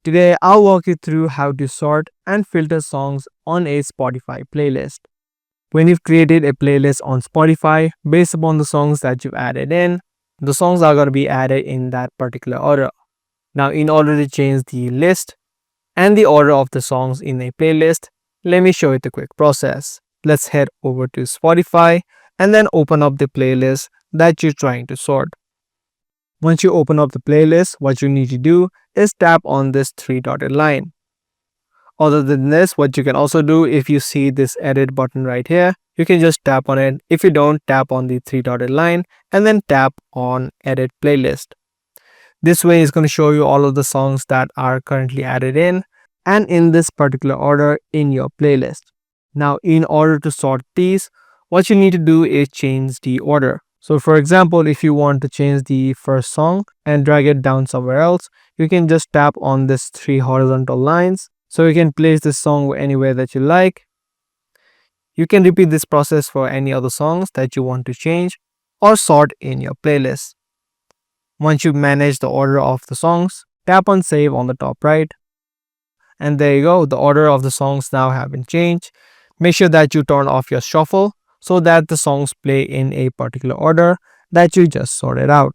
Today, I'll walk you through how to sort and filter songs on a Spotify playlist. When you've created a playlist on Spotify based upon the songs that you've added in, the songs are going to be added in that particular order. Now, in order to change the list and the order of the songs in a playlist, let me show you the quick process. Let's head over to Spotify and then open up the playlist that you're trying to sort. Once you open up the playlist, what you need to do is tap on this three dotted line. Other than this, what you can also do, if you see this edit button right here, you can just tap on it. If you don't, tap on the three dotted line and then tap on edit playlist. This way is going to show you all of the songs that are currently added in and in this particular order in your playlist. Now, in order to sort these, what you need to do is change the order. So for example, if you want to change the first song and drag it down somewhere else, you can just tap on this three horizontal lines. So you can place this song anywhere that you like. You can repeat this process for any other songs that you want to change or sort in your playlist. Once you manage the order of the songs, tap on save on the top right. And there you go, the order of the songs now have been changed. Make sure that you turn off your shuffle so that the songs play in a particular order that you just sorted out.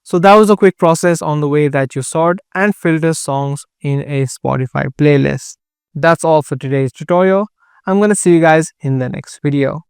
So that was a quick process on the way that you sort and filter songs in a Spotify playlist. That's all for today's tutorial. I'm going to see you guys in the next video.